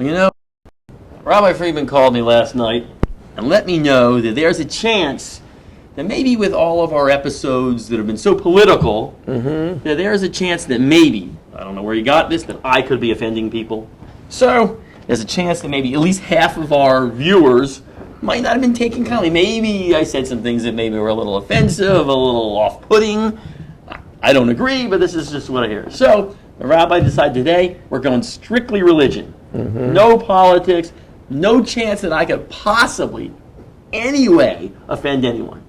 Well, Rabbi Friedman called me last night and let me know that there's a chance that maybe with all of our episodes that have been so political, that there's a chance that maybe, I don't know where you got this, that I could be offending people. So there's a chance that maybe at least half of our viewers might not have been taken kindly. Maybe I said some things that maybe were a little offensive, a little off-putting. I don't agree, but this is just what I hear. So the rabbi decided today we're going strictly religion. No politics, no chance that I could possibly, anyway, offend anyone.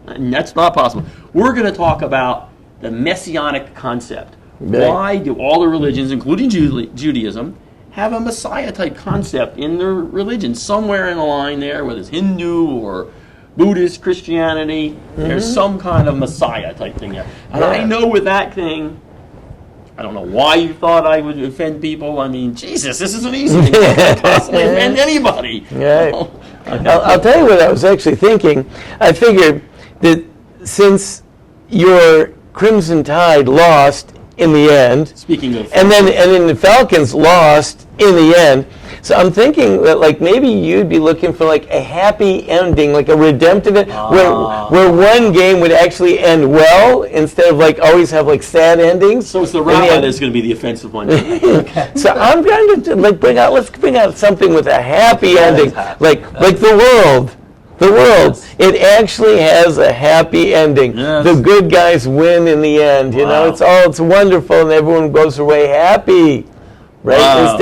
And that's not possible. We're going to talk about the messianic concept. Right. Why do all the religions, including Judaism, have a Messiah-type concept in their religion? Somewhere in the line there, whether it's Hindu or Buddhist, Christianity, there's some kind of Messiah-type thing there. And I know with that thing, I don't know why you thought I would offend people. I mean, Jesus, this isn't easy. You can't possibly offend anybody. Right. I'll tell you what I was actually thinking. I figured that since your Crimson Tide lost in the end, speaking of, and then the Falcons lost in the end, so I'm thinking that like maybe you'd be looking for like a happy ending, like a redemptive end, where one game would actually end well instead of like always have like sad endings. So it's the rabbi that's going to be the offensive one. Okay. So I'm trying to like let's bring out something with a happy ending, like the world. The world, it actually has a happy ending. Yes. The good guys win in the end. You know, it's wonderful, and everyone goes away happy, right? Wow.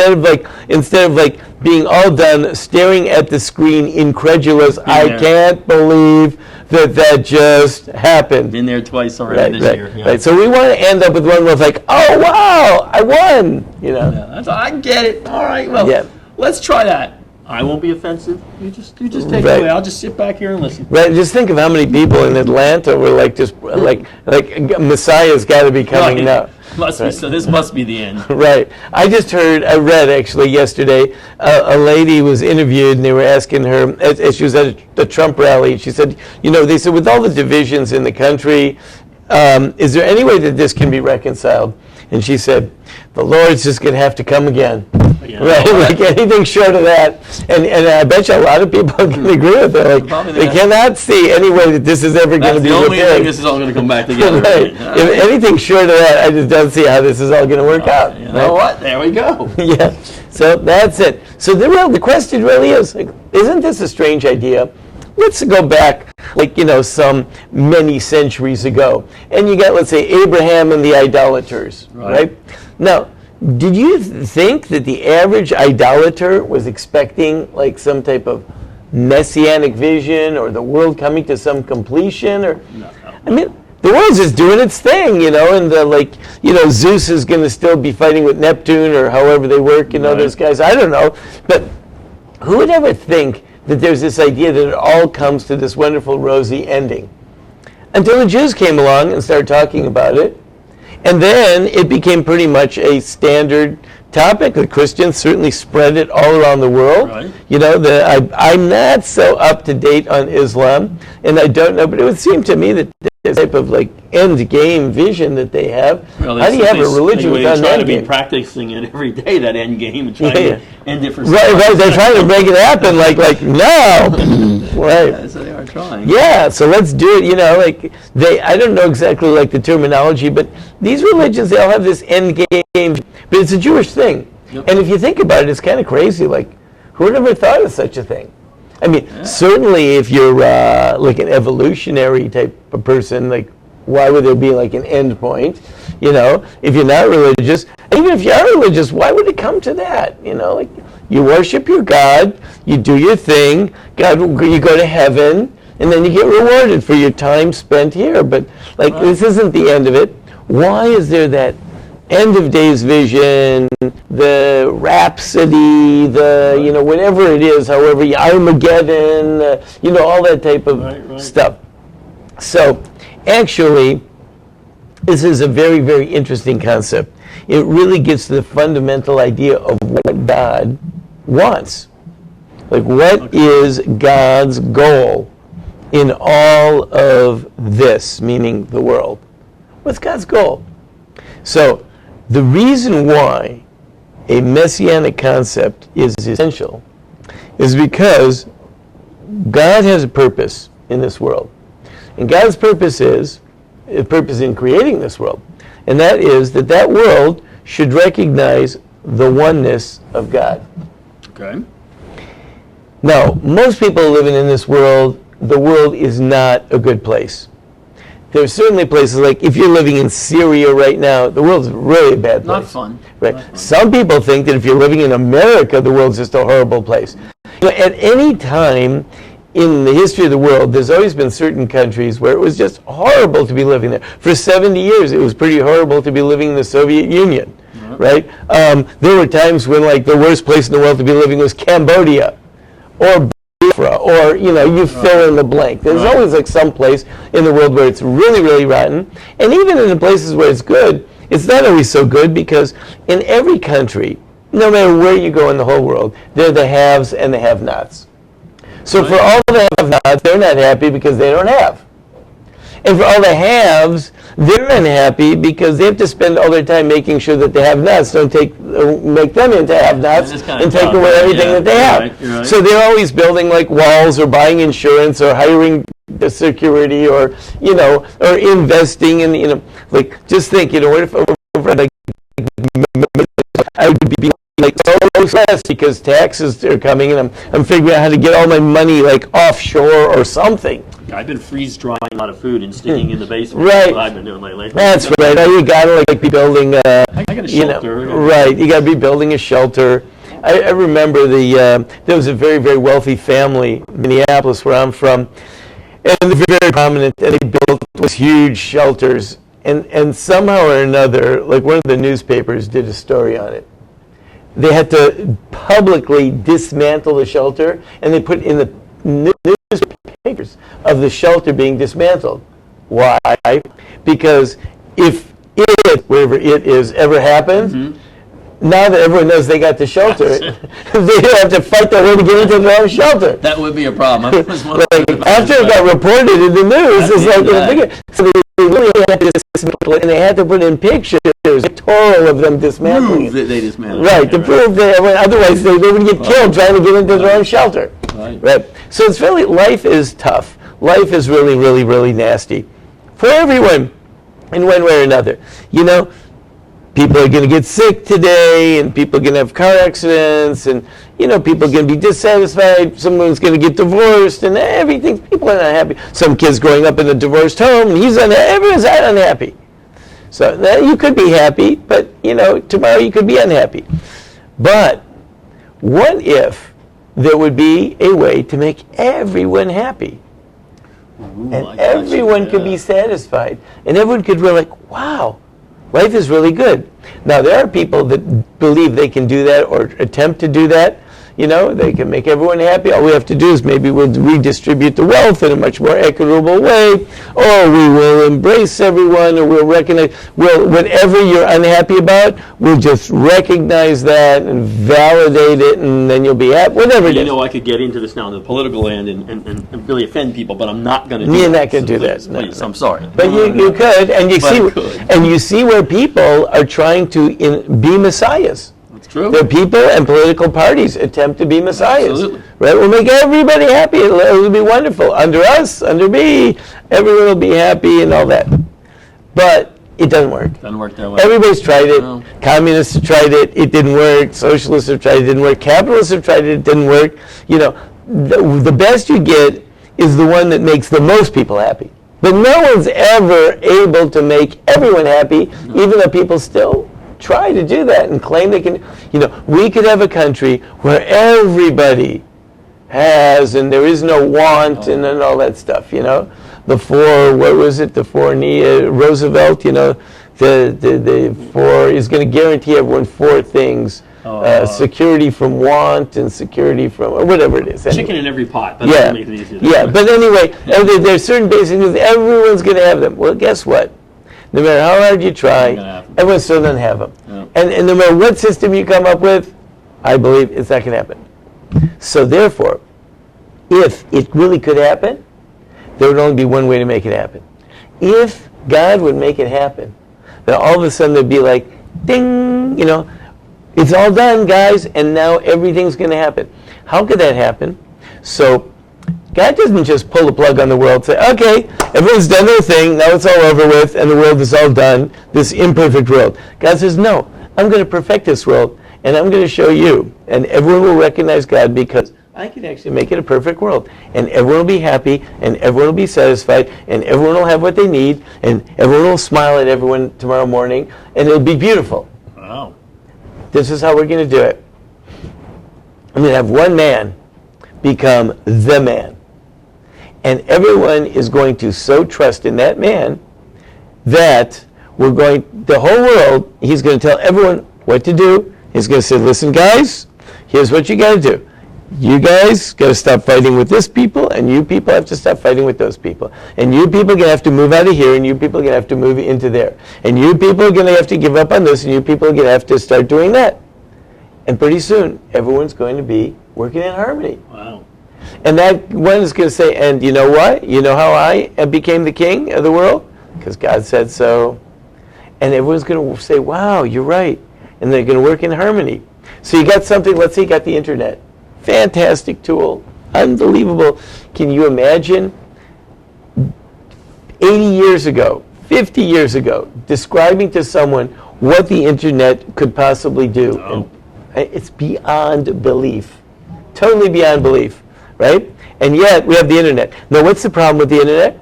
Instead of like being all done staring at the screen, incredulous. I can't believe that just happened. Been there twice already this year. Right. So we want to end up with one where it's like, oh wow, I won. You know. Yeah, I get it. All right. Well, let's try that. I won't be offensive. You just take it away. I'll just sit back here and listen. Right. Just think of how many people in Atlanta were like Messiah's got to be coming now. Must be. So this must be the end. Right. I read actually yesterday, a lady was interviewed and they were asking her, as she was at a Trump rally, she said, they said, with all the divisions in the country, is there any way that this can be reconciled? And she said, the Lord's just going to have to come again. Right, like anything short of that, and I bet you a lot of people can agree with her. Like they cannot see any way that this is ever going to be repaired. That's the only thing this is all going to come back together. Right. If anything short of that, I just don't see how this is all going to work out. You know what? There we go. Yeah. So that's it. So the question really is, like, isn't this a strange idea? Let's go back, some many centuries ago, and you got, let's say, Abraham and the idolaters, right? Now, did you think that the average idolater was expecting like some type of messianic vision or the world coming to some completion? Or no. I mean, the world's just doing its thing, and Zeus is going to still be fighting with Neptune or however they work, those guys. I don't know, but who would ever think that there's this idea that it all comes to this wonderful rosy ending? Until the Jews came along and started talking about it. And then it became pretty much a standard topic. The Christians certainly spread it all around the world. Right. I'm not so up to date on Islam, and I don't know, but it would seem to me that there's a type of like end game vision that they have. Well, how do you have a religion without an end game? They try to be practicing it every day, that end game, and trying to end it for right. They're trying to make it happen. Like no. Right. Yeah, so they are trying. Yeah, so let's do it. I don't know exactly like the terminology, but these religions, they all have this end game, but it's a Jewish thing. Yep. And if you think about it, it's kind of crazy. Like, who would ever thought of such a thing? I mean, certainly if you're like an evolutionary type of person, like, why would there be like an end point? If you're not religious, even if you are religious, why would it come to that? Like, you worship your God, you do your thing, you go to heaven, and then you get rewarded for your time spent here. But this isn't the end of it. Why is there that end of days vision, the rhapsody, the whatever it is, however, Armageddon, all that type of stuff. So actually, this is a very, very interesting concept. It really gets to the fundamental idea of what God wants. Like, what is God's goal in all of this, meaning the world? What's God's goal? So, the reason why a messianic concept is essential is because God has a purpose in this world. And God's purpose is a purpose in creating this world. And that is that world should recognize the oneness of God. Okay. Now, most people living in this world, the world is not a good place. There's certainly places like if you're living in Syria right now, the world's really a bad place. Not fun. Right. Not fun. Some people think that if you're living in America, the world's just a horrible place. At any time in the history of the world, there's always been certain countries where it was just horrible to be living there. For 70 years, it was pretty horrible to be living in the Soviet Union, right? There were times when, like, the worst place in the world to be living was Cambodia, or Biafra, or, you fill in the blank. There's always, like, some place in the world where it's really, really rotten. And even in the places where it's good, it's not always so good, because in every country, no matter where you go in the whole world, there are the haves and the have-nots. So for all the have-nots, they're not happy because they don't have. And for all the haves, they're unhappy because they have to spend all their time making sure that the have-nots don't make them into have-nots and take away everything that they have. Right. So they're always building like walls or buying insurance or hiring the security or or investing in like just think what if like I would be like so stressed because taxes are coming and I'm figuring out how to get all my money like offshore or something. I've been freeze drying a lot of food and sticking in the basement. Right. That's what I've been doing lately. That's right. You gotta like be building. I got a shelter. Right. You gotta be building a shelter. I remember there was a very, very wealthy family in Minneapolis where I'm from, and they're very prominent. And they built these huge shelters, and somehow or another, like one of the newspapers did a story on it. They had to publicly dismantle the shelter, and they put in the newspapers of the shelter being dismantled. Why? Because if wherever it is, ever happens, now that everyone knows they got the shelter, they don't have to fight their way to get into their own shelter. That would be a problem. Like, after it got reported in the news, it's like, so they really had to dismantle it, and they had to put in pictures, pictorial of them dismantling it. That they dismantled. Right, to prove that otherwise they would get killed trying to get into their own shelter. Right. So it's really, life is tough. Life is really, really, really nasty for everyone in one way or another. People are going to get sick today, and people are going to have car accidents, and people are going to be dissatisfied. Someone's going to get divorced, and everything. People are not happy. Some kid's growing up in a divorced home, and he's unhappy. Everyone's unhappy. So you could be happy, but tomorrow you could be unhappy. But what if there would be a way to make everyone happy? Ooh, and everyone could be satisfied, and everyone could be like, wow, life is really good. Now, there are people that believe they can do that or attempt to do that. They can make everyone happy. All we have to do is maybe we'll redistribute the wealth in a much more equitable way, or we will embrace everyone, or we'll recognize, whatever you're unhappy about, we'll just recognize that and validate it, and then you'll be happy, whatever it is. I could get into this now in the political land and really offend people, but I'm not going to do that. You're not going to do that. Please, I'm sorry. But you could, and you see where people are trying to be messiahs. That's true. There are people and political parties attempt to be messiahs. Absolutely. Right? We'll make everybody happy. It'll be wonderful. Under us, under me, everyone will be happy and all that. But it doesn't work. Doesn't work that way. Everybody's tried it. No. Communists have tried it. It didn't work. Socialists have tried it. It didn't work. Capitalists have tried it. It didn't work. The best you get is the one that makes the most people happy. But no one's ever able to make everyone happy, even though people still try to do that and claim they can. We could have a country where everybody has, and there is no want and all that stuff. The four, what was it? The four Roosevelt. The four is going to guarantee everyone four things: security from want and security from or whatever it is. Anyway. Chicken in every pot. But But anyway, there's certain basic things. Everyone's going to have them. Well, guess what? No matter how hard you try, everyone still doesn't have them. Yeah. And no matter what system you come up with, I believe it's not going to happen. So therefore, if it really could happen, there would only be one way to make it happen. If God would make it happen, then all of a sudden there'd be like, ding, It's all done, guys, and now everything's going to happen. How could that happen? So God doesn't just pull the plug on the world and say, okay, everyone's done their thing, now it's all over with, and the world is all done, this imperfect world. God says, no, I'm going to perfect this world, and I'm going to show you, and everyone will recognize God because I can actually make it a perfect world, and everyone will be happy, and everyone will be satisfied, and everyone will have what they need, and everyone will smile at everyone tomorrow morning, and it'll be beautiful. Wow. This is how we're going to do it. I'm going to have one man become the man. And everyone is going to so trust in that man that the whole world, he's going to tell everyone what to do. He's going to say, listen, guys, here's what you got to do. You guys got to stop fighting with this people, and you people have to stop fighting with those people. And you people are going to have to move out of here, and you people are going to have to move into there. And you people are going to have to give up on this, and you people are going to have to start doing that. And pretty soon, everyone's going to be working in harmony. Wow. And that one is going to say, and you know what? You know how I became the king of the world? Because God said so. And everyone's going to say, wow, you're right. And they're going to work in harmony. So you got something, let's say you got the internet. Fantastic tool. Unbelievable. Can you imagine 80 years ago, 50 years ago, describing to someone what the internet could possibly do? Oh. And it's beyond belief. Totally beyond belief. Right? And yet, we have the internet. Now, what's the problem with the internet?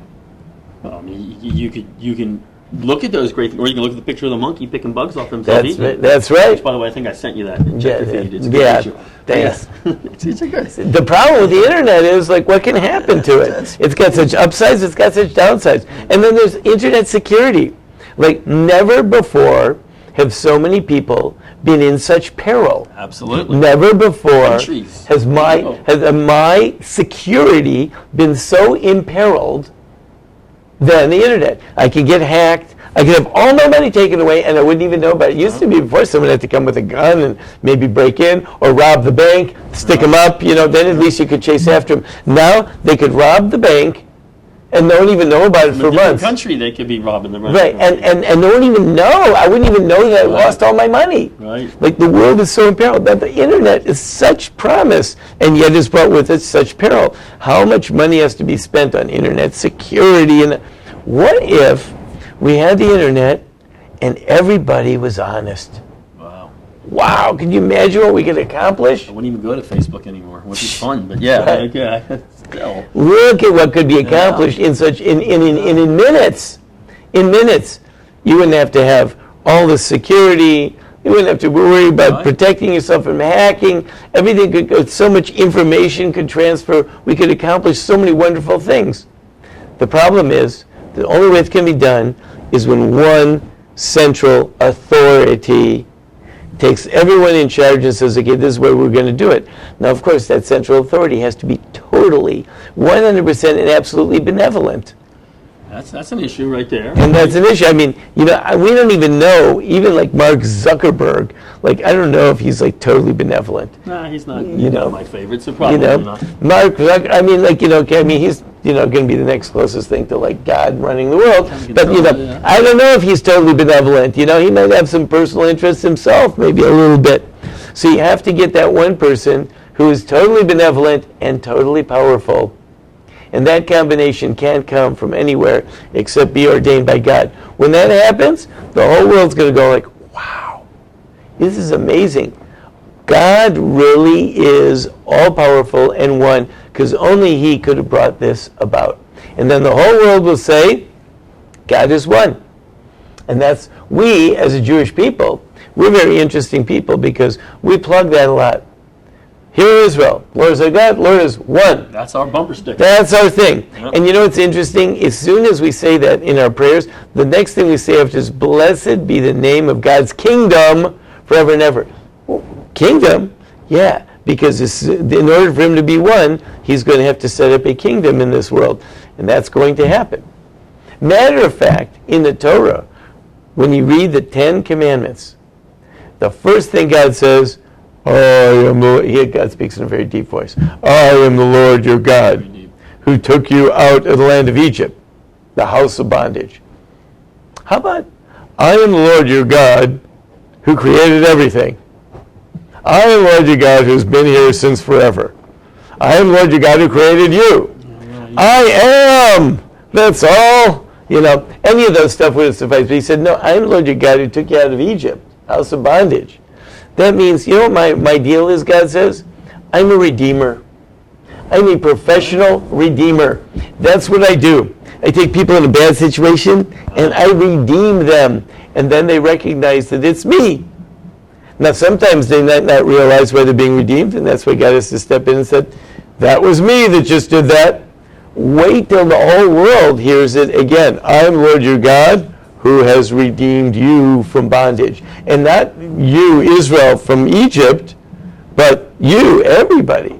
Well, I mean, you can look at those great things, or you can look at the picture of the monkey picking bugs off himself. That's right. Which, by the way, I think I sent you that. Check the feed. It's a good yeah. picture. Thanks. It's a good. The problem with the internet is, like, what can happen to it? It's got such upsides, it's got such downsides. And then there's internet security. Like, never before have so many people been in such peril. Absolutely. Never before Countries. has my security been so imperiled than the internet. I could get hacked. I could have all my money taken away, and I wouldn't even know about it. It used to be before someone had to come with a gun and maybe break in or rob the bank, stick them up. Then at least you could chase after them. Now they could rob the bank and no one even know about it for months. Country, they could be robbing the rent. Right, and no one even know. I wouldn't even know that I lost all my money. Right. Like, the world is so imperiled. That the internet is such promise, and yet it's brought with it such peril. How much money has to be spent on internet security? And what if we had the internet and everybody was honest? Wow, can you imagine what we could accomplish? I wouldn't even go to Facebook anymore, which is fun, but yeah, still. Look at what could be accomplished in minutes. In minutes. You wouldn't have to have all the security. You wouldn't have to worry about protecting yourself from hacking. Everything could go, so much information could transfer. We could accomplish so many wonderful things. The problem is, the only way it can be done is when one central authority takes everyone in charge and says, okay, this is where we're going to do it. Now, of course, that central authority has to be totally, 100% and absolutely benevolent. That's an issue right there. And that's an issue. I mean, we don't even know, even like Mark Zuckerberg, like, I don't know if he's like totally benevolent. Nah, he's not, not my favorite, so probably not. Mark Zuckerberg, I mean, like, he's, going to be the next closest thing to like God running the world. But, I don't know if he's totally benevolent. He might have some personal interests himself, maybe a little bit. So you have to get that one person who is totally benevolent and totally powerful. And that combination can't come from anywhere except be ordained by God. When that happens, the whole world's going to go like, wow, this is amazing. God really is all-powerful and one, because only He could have brought this about. And then the whole world will say, God is one. And that's, we as a Jewish people, we're very interesting people because we plug that a lot. Hear Israel, Lord is our God, Lord is one. That's our bumper sticker. That's our thing. Yep. And what's interesting? As soon as we say that in our prayers, the next thing we say after is, blessed be the name of God's kingdom forever and ever. Well, kingdom? Yeah, because in order for Him to be one, He's going to have to set up a kingdom in this world. And that's going to happen. Matter of fact, in the Torah, when you read the 10 Commandments, the first thing God says, God speaks in a very deep voice. I am the Lord your God, who took you out of the land of Egypt, the house of bondage. How about, I am the Lord your God, who created everything. I am Lord your God who's been here since forever. I am Lord your God who created you. I am. That's all. Any of those stuff would have sufficed. But he said, no, I am Lord your God who took you out of Egypt, house of bondage. That means, you know what my deal is, God says? I'm a redeemer. I'm a professional redeemer. That's what I do. I take people in a bad situation and I redeem them. And then they recognize that it's me. Now, sometimes they might not realize why they're being redeemed, and that's why God has to step in and said, that was me that just did that. Wait till the whole world hears it again. I'm Lord your God who has redeemed you from bondage. And not you, Israel, from Egypt, but you, everybody.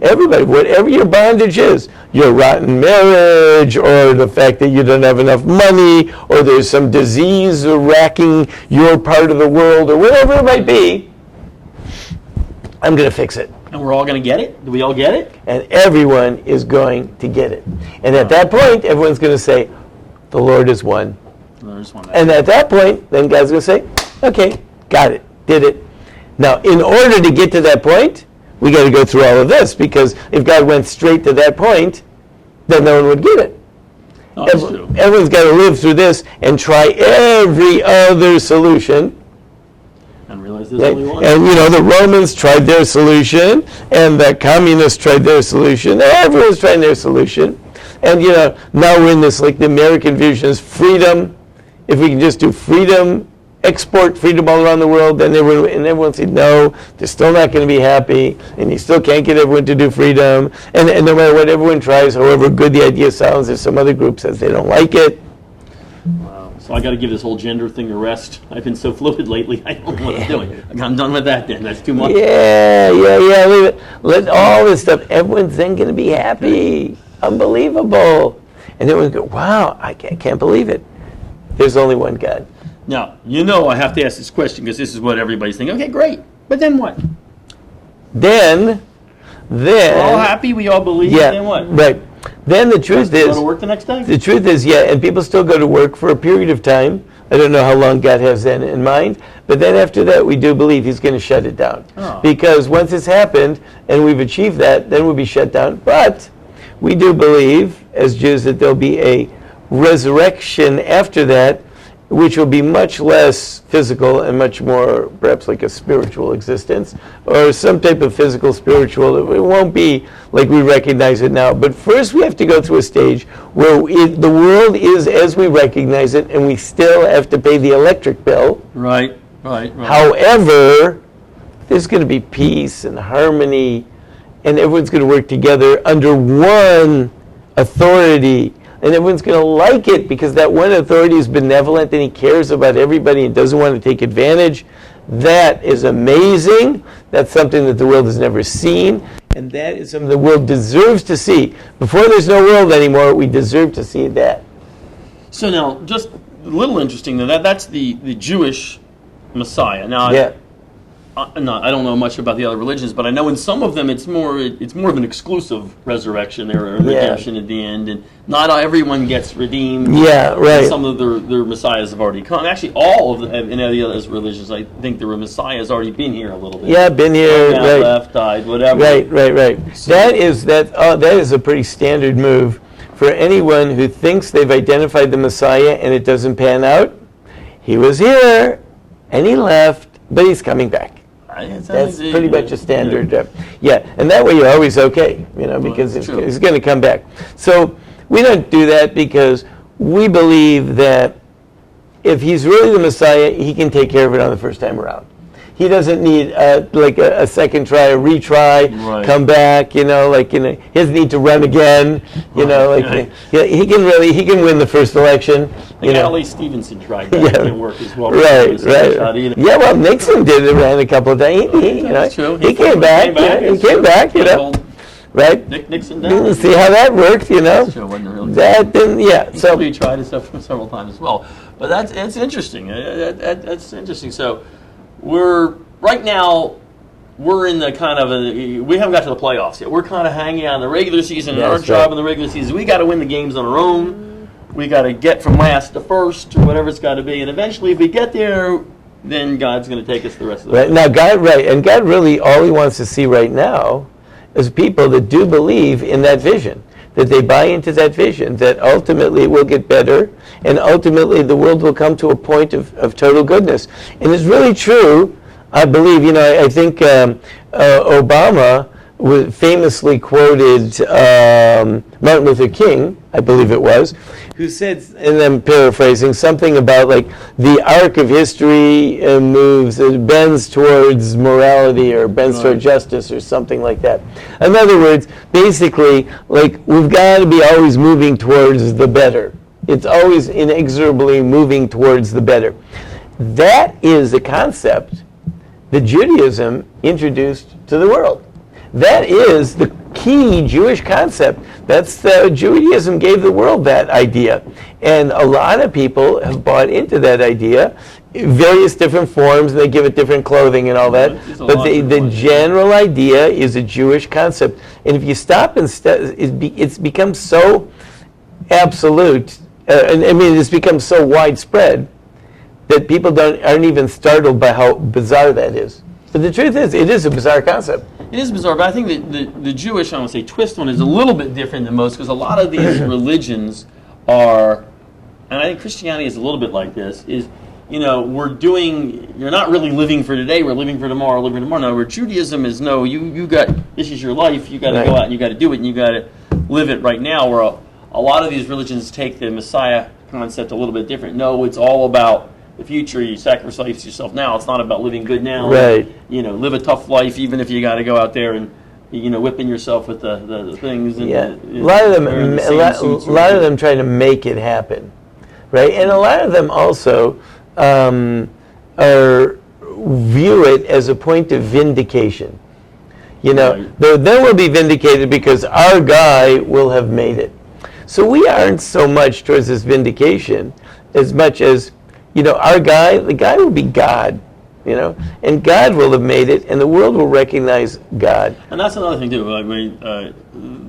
Everybody, whatever your bondage is, your rotten marriage, or the fact that you don't have enough money, or there's some disease racking your part of the world, or whatever it might be, I'm going to fix it. And we're all going to get it? Do we all get it? And everyone is going to get it. And at that point, everyone's going to say, the Lord is one. And at that point, then God's going to say, okay, got it, did it. Now, in order to get to that point, we got to go through all of this, because if God went straight to that point, then no one would get it. Everyone's got to live through this and try every other solution. And realize there's only one. And the Romans tried their solution, and the communists tried their solution. Everyone's trying their solution. And now we're in this, like the American vision is freedom. If we can just do freedom, export freedom all around the world, then everyone said, no, they're still not going to be happy, and you still can't get everyone to do freedom. And no matter what everyone tries, however good the idea sounds, there's some other group says they don't like it. Wow. So I got to give this whole gender thing a rest. I've been so fluid lately, I don't know what I'm doing. I'm done with that then. That's too much. Yeah, leave it. Let all this stuff, everyone's then going to be happy. Unbelievable. And everyone go, wow, I can't believe it. There's only one God. Now, I have to ask this question because this is what everybody's thinking. Okay, great. But then what? Then we're all happy, we all believe, then what? Right. Then the truth is, go to work the next day? The truth is, and people still go to work for a period of time. I don't know how long God has that in mind, but then after that, we do believe He's going to shut it down. Oh. Because once it's happened and we've achieved that, then we'll be shut down. But we do believe, as Jews, that there'll be a resurrection after that, which will be much less physical and much more perhaps like a spiritual existence, or some type of physical spiritual. It won't be like we recognize it now. But first we have to go through a stage where the world is as we recognize it, and we still have to pay the electric bill. Right. However, there's going to be peace and harmony, and everyone's going to work together under one authority. And everyone's going to like it because that one authority is benevolent and he cares about everybody and doesn't want to take advantage. That is amazing. That's something that the world has never seen. And that is something the world deserves to see. Before there's no world anymore, we deserve to see that. So now, just a little interesting, that's the Jewish Messiah. Now, I don't know much about the other religions, but I know in some of them it's more of an exclusive resurrection there, or redemption at the end, and not everyone gets redeemed. Yeah, right. Some of their messiahs have already come. Actually, all of them in the other religions, I think their messiah has already been here a little bit. Yeah, been here, right. Left, died, whatever. Right. So, that is a pretty standard move for anyone who thinks they've identified the Messiah and it doesn't pan out. He was here and he left, but he's coming back. That's pretty much a standard. And that way you're always okay, because he's going to come back. So we don't do that because we believe that if he's really the Messiah, he can take care of it on the first time around. He doesn't need a second try, a retry, come back. He doesn't need to run again. He can win the first election. Ali Stevenson tried that. It didn't work as well. Right. Yeah, well, Nixon ran a couple of times. He came back. He came back. Right. Nixon down. See how that worked. That didn't. So he tried it several times as well. But that's interesting. That's interesting. So. Right now, we're in the kind of we haven't got to the playoffs yet. We're kind of hanging out in the regular season, and our job in the regular season is we got to win the games on our own. We got to get from last to first, or whatever it's got to be. And eventually, if we get there, then God's going to take us the rest of the Right way. now, God really, all He wants to see right now is people that do believe in that vision, that they buy into that vision, that ultimately it will get better, and ultimately the world will come to a point of total goodness. And it's really true, I believe. I think Obama famously quoted Martin Luther King, I believe it was, who said, and I'm paraphrasing, something about like the arc of history bends towards morality or bends toward justice or something like that. In other words, basically, like we've got to be always moving towards the better. It's always inexorably moving towards the better. That is the concept that Judaism introduced to the world. That is the key Jewish concept. Judaism gave the world that idea. And a lot of people have bought into that idea in various different forms, and they give it different clothing and all that. But the general idea is a Jewish concept. And if you stop and it's become so absolute, it's become so widespread that people aren't even startled by how bizarre that is. But the truth is, it is a bizarre concept. It is bizarre, but I think that the Jewish, I want to say, twist on it is a little bit different than most, because a lot of these religions are, and I think Christianity is a little bit like this, is, you're not really living for today, we're living for tomorrow, living for tomorrow. No, where Judaism is, no, this is your life, you got to go out and you got to do it, and you got to live it right now, where a lot of these religions take the Messiah concept a little bit different. No, it's all about the future. You sacrifice yourself now. It's not about living good now. Right. Live a tough life, even if you got to go out there and whipping yourself with the things. And a lot of them try to make it happen, right? And a lot of them also view it as a point of vindication. Then we'll be vindicated because our guy will have made it. So we aren't so much towards this vindication as much as the guy will be God, and God will have made it, and the world will recognize God. And that's another thing too.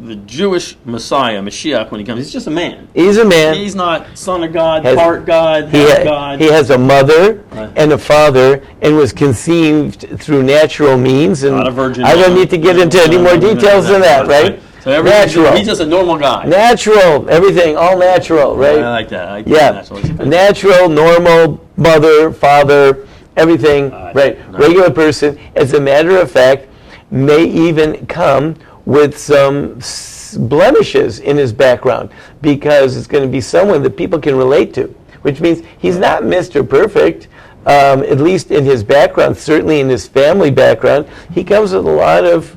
The Jewish Messiah, Mashiach, when he comes, he's just a man. He's a man. He's not son of God, part God, half God. He has a mother and a father, and was conceived through natural means. And not a virgin. I don't need to get into any more details than that, right? So natural. He's just a normal guy. Natural, everything, all natural, right? I like that. Natural, normal, mother, father, everything, right? Regular person. As a matter of fact, may even come with some blemishes in his background, because it's going to be someone that people can relate to, which means he's not Mr. Perfect, at least in his background, certainly in his family background. He comes with a lot of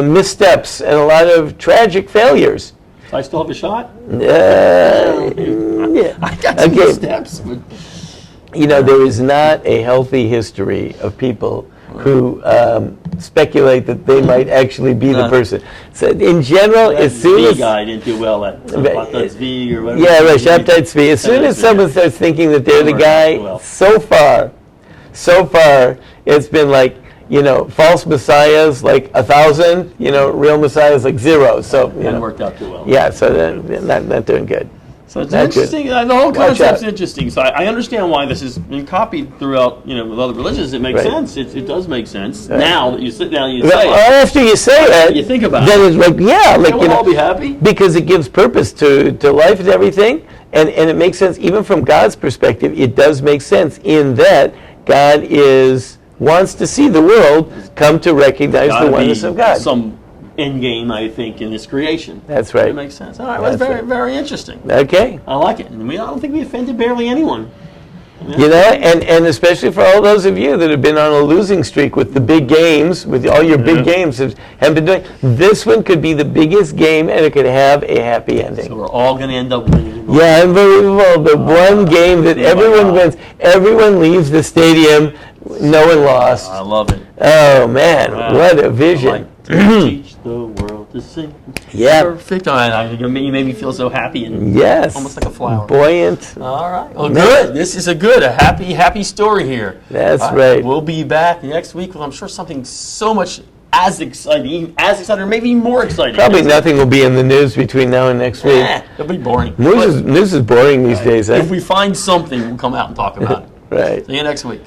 missteps and a lot of tragic failures. So I still have a shot? Yeah. I got some missteps. But there is not a healthy history of people who speculate that they might actually be the person. So in general, as soon as guy didn't do well at Shabbat Zvi or whatever. Yeah, right, Shabbat Zvi. As soon as someone starts thinking that they're the guy, so far, it's been like, false messiahs like 1,000, real messiahs like 0. So it worked out too well. Yeah, so they're not doing good. So it's interesting. The whole concept's interesting. So I understand why this has been copied throughout, with other religions. It makes sense. It does make sense. Right. Now that you sit down and you say it. After you say that, you think about then it. It's like, we'll all be happy. Because it gives purpose to life and everything. And it makes sense, even from God's perspective, it does make sense in that God wants to see the world come to recognize the oneness of God. Some end game, I think, in this creation. That's right. That makes sense. All right, well, that's very, very interesting. Okay. I like it. And I don't think we offended barely anyone. And especially for all those of you that have been on a losing streak with the big games, with all your big games have been doing, this one could be the biggest game, and it could have a happy ending. So we're all going to end up winning. Yeah, unbelievable. The one game that everyone wins, everyone leaves the stadium, no one lost. I love it. Oh, man, what a vision. Teach the world to sing. Yeah. Perfect. All right, you made me feel so happy and almost like a flower. Buoyant. All right. Well, good. This is a happy story here. That's right. We'll be back next week with, I'm sure, something so much as exciting, or maybe even more exciting. Probably nothing will be in the news between now and next week. It'll be boring. News is boring these days. If we find something, we'll come out and talk about it. Right. See you next week.